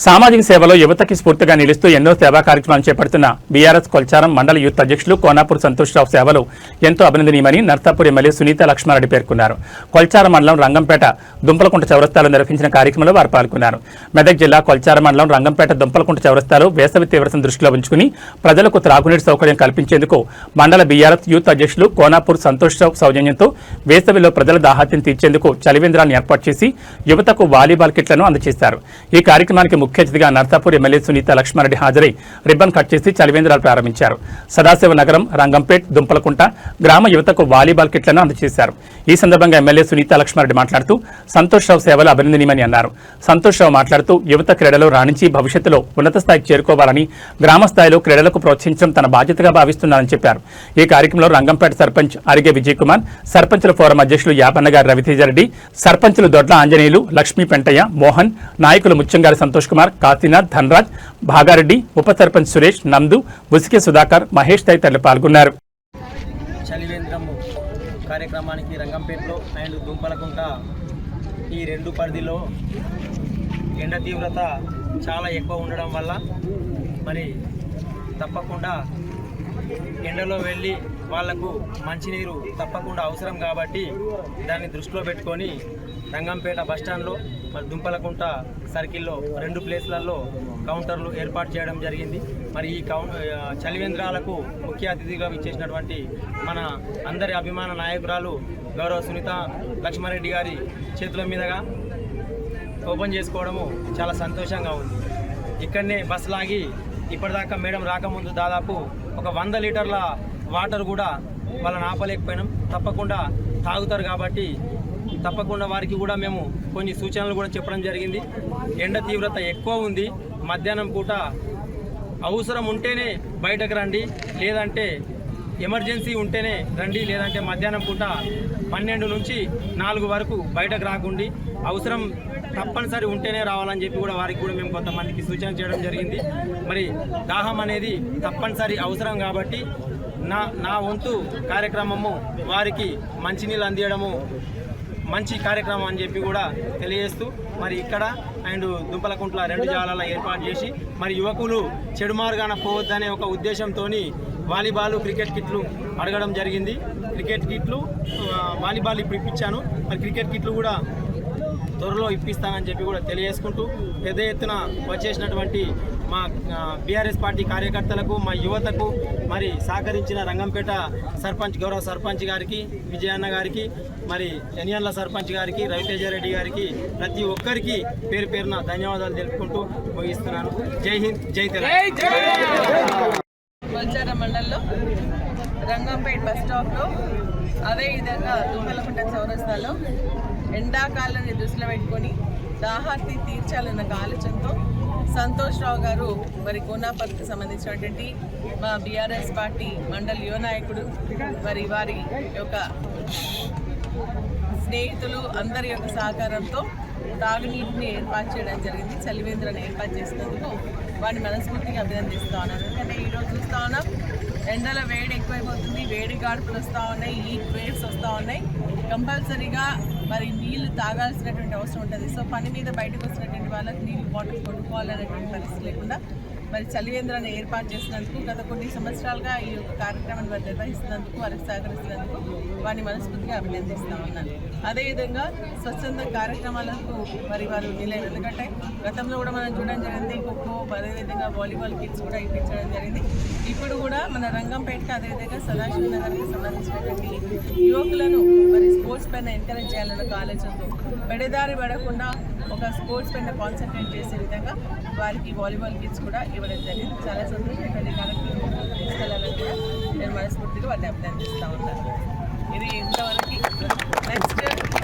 సామాజిక సేవలో యువతకి స్ఫూర్తిగా నిలుస్తూ ఎన్నో సేవా కార్యక్రమాలు చేపడుతున్న బీఆర్ఎస్ కొల్చారం మండల యూత్ అధ్యక్షులు కోనాపూర్ సంతోష్రావు సేవలు ఎంతో అభినందనీయమని నర్సాపూర్ ఎమ్మెల్యే సునీత లక్ష్మారెడ్డి పేర్కొన్నారు. కొల్చారం మండలం రంగంపేట దుంపలకుంట చౌరస్తాలో నిర్వహించిన కార్యక్రమంలో వారు పాల్గొన్నారు. మెదక్ జిల్లా కొల్చారం మండలం రంగంపేట దుంపలకుంట చౌరస్తాలో వేసవి తీవ్రతను దృష్టిలో ఉంచుకుని ప్రజలకు త్రాగునీటి సౌకర్యం కల్పించేందుకు మండల బీఆర్ఎస్ యూత్ అధ్యక్షులు కోనాపూర్ సంతోష్రావు సౌజన్యంతో వేసవిలో ప్రజల దాహార్తిని తీర్చేందుకు చలివేంద్రాన్ని ఏర్పాటు చేసి యువతకు వాలీబాల్ కిట్లను అందజేశారు. ఈ కార్యక్రమానికి ముఖ్య అతిథిగా నర్సాపూర్ ఎమ్మెల్యే సునీత లక్ష్మారెడ్డి హాజరై రిబ్బన్ కట్ చేసి చలివేంద్రాలు ప్రారంభించారు. సదాశివ నగరం రంగంపేట్ దుంపలకుంట గ్రామ యువతకు వాలీబాల్ కిట్లను అందజేశారు. ఈ సందర్భంగా ఎమ్మెల్యే సునీత లక్ష్మారెడ్డి మాట్లాడుతూ సంతోష్రావు సేవలు అభినందనీయమని అన్నారు. సంతోష్రావు మాట్లాడుతూ యువత క్రీడలో రాణించి భవిష్యత్తులో ఉన్నత స్థాయికి చేరుకోవాలని, గ్రామ స్థాయిలో క్రీడలకు ప్రోత్సహించడం తన బాధ్యతగా భావిస్తున్నారని చెప్పారు. ఈ కార్యక్రమంలో రంగంపేట సర్పంచ్ అరిగే విజయ్ కుమార్, సర్పంచుల ఫోరం అధ్యక్షులు యాపన్నగారి రవితేజారెడ్డి, సర్పంచులు దొడ్ల ఆంజనేయులు, లక్ష్మీ పెంటయ్య, మోహన్, నాయకులు ముచ్చంగారి సంతోష్ కుమార్, కాశీనాథ్, ధనరాజ్, భాగారెడ్డి, ఉప సర్పంచ్ సురేష్, నందు, బుసికే సుధాకర్, మహేష్ తదితరులు పాల్గొన్నారు. చలివేంద్రము కార్యక్రమానికి రంగంపేటలో అండ్ దుంపలకుంట ఈ రెండు పరిధిలో ఎండ తీవ్రత చాలా ఎక్కువ ఉండడం వల్ల మరి తప్పకుండా ఎండలో వెళ్ళి వాళ్లకు మంచినీరు తప్పకుండా అవసరం కాబట్టి దాన్ని దృష్టిలో పెట్టుకొని రంగంపేట బస్టాండ్లో మరి దుంపలకుంట సర్కిల్లో రెండు ప్లేస్లలో కౌంటర్లు ఏర్పాటు చేయడం జరిగింది. మరి ఈ చలివేంద్రాలకు ముఖ్య అతిథిగా విచ్చేసినటువంటి మన అందరి అభిమాన నాయకురాలు గౌరవ సునీత లక్ష్మారెడ్డి గారి చేతుల మీదుగా ఓపెన్ చేసుకోవడము చాలా సంతోషంగా ఉంది. ఇక్కడనే బస్ లాగి ఇప్పటిదాకా మేడం రాకముందు దాదాపు ఒక 100 లీటర్ల వాటర్ కూడా వాళ్ళని ఆపలేకపోయినాం. తప్పకుండా తాగుతారు కాబట్టి తప్పకుండా వారికి కూడా మేము కొన్ని సూచనలు కూడా చెప్పడం జరిగింది. ఎండ తీవ్రత ఎక్కువ ఉంది, మధ్యాహ్నం పూట అవసరం ఉంటేనే బయటకు రండి, లేదంటే ఎమర్జెన్సీ ఉంటేనే రండి, లేదంటే మధ్యాహ్నం పూట 12 నుంచి 4 వరకు బయటకు రాకండి, అవసరం తప్పనిసరి ఉంటేనే రావాలని చెప్పి కూడా వారికి కూడా మేము కొంతమందికి సూచన చేయడం జరిగింది. మరి దాహం అనేది తప్పనిసరి అవసరం కాబట్టి నా వంతు కార్యక్రమము వారికి మంచినీళ్ళు అందించడము మంచి కార్యక్రమం అని చెప్పి కూడా తెలియజేస్తూ మరి ఇక్కడ అండ్ దుంపలకుంట్ల రెండు జాగాల ఏర్పాటు చేసి మరి యువకులు చెడు మార్గాన పోవద్దనే ఒక ఉద్దేశంతో వాలీబాల్, క్రికెట్ కిట్లు అడగడం జరిగింది. క్రికెట్ కిట్లు, వాలీబాల్ ఇప్పుడు ఇప్పించాను, మరి క్రికెట్ కిట్లు కూడా త్వరలో ఇప్పిస్తానని చెప్పి కూడా తెలియజేసుకుంటూ పెద్ద ఎత్తున వచ్చేసినటువంటి మా బీఆర్ఎస్ పార్టీ కార్యకర్తలకు, మా యువతకు మరి సహకరించిన రంగంపేట సర్పంచ్ గౌరవ సర్పంచ్ గారికి, విజయన్న గారికి, మరి ఎనియన్ల సర్పంచ్ గారికి, రవితేజారెడ్డి గారికి, ప్రతి ఒక్కరికి పేరు పేరున ధన్యవాదాలు తెలుపుకుంటూ ముగిస్తున్నాను. జై హింద్, జై తెలంగాణ. కొల్చారం మండలంలో రంగంపేట బస్ స్టాప్లో, అదేవిధంగా దుంపలకుంట చౌరస్తాలో ఎండాకాలాన్ని దృష్టిలో పెట్టుకొని దాహార్తి తీర్చాలన్న ఆలోచనతో సంతోష్రావు గారు మరి కోనాపర్కి సంబంధించినటువంటి మా బీఆర్ఎస్ పార్టీ మండలి యువ నాయకుడు, మరి వారి యొక్క స్నేహితులు అందరి యొక్క సహకారంతో తాగునీటిని ఏర్పాటు చేయడం జరిగింది. చలివేంద్రాన్ని ఏర్పాటు చేసినందుకు వారిని మనస్ఫూర్తిగా అభినందిస్తూ ఉన్నాను. ఎందుకంటే ఈరోజు చూస్తూ ఉన్నాం, ఎండల వేడి ఎక్కువైపోతుంది, వేడి గాడుపులు వస్తూ ఉన్నాయి, హీట్ వేవ్స్ వస్తూ ఉన్నాయి. కంపల్సరీగా మరి నీళ్లు తాగాల్సినటువంటి అవసరం ఉంటుంది. సో పని మీద బయటకు వచ్చినటువంటి వాళ్ళకి నీళ్ళు బాటిల్ కొనుక్కోవాలనేటువంటి పరిస్థితి లేకుండా మరి చలివేంద్రాన్ని ఏర్పాటు చేసినందుకు, గత కొన్ని సంవత్సరాలుగా ఈ యొక్క కార్యక్రమాన్ని వారు నిర్వహిస్తున్నందుకు, వారికి సహకరిస్తున్నందుకు వారిని మనస్ఫూర్తిగా అభినందిస్తూ ఉన్నాను. అదేవిధంగా స్వచ్ఛంద కార్యక్రమాలకు మరి వారు నిలయం. ఎందుకంటే గతంలో కూడా మనం చూడడం జరిగింది, ఖోఖో, అదేవిధంగా వాలీబాల్ కిట్స్ కూడా ఇప్పించడం జరిగింది. ఇప్పుడు కూడా మన రంగంపేటకి, అదేవిధంగా సదాశివ నగర్కి సంబంధించినటువంటి యువకులను మరి స్పోర్ట్స్ పైన ఎంకరేజ్ చేయాలన్న ఆలోచనతో బెడదారి పడకుండా ఒక స్పోర్ట్స్ పైన కాన్సన్ట్రేట్ చేసే విధంగా వారికి వాలీబాల్ కిట్స్ కూడా ఇవ్వడం జరిగింది. చాలా సంతోషంగా కార్యక్రమం తీసుకెళ్లాలని కూడా నేను మనస్ఫూర్తిగా వారిని అభినందిస్తూ ఉన్నాను. ఇది ఇంతవరకు. నెక్స్ట్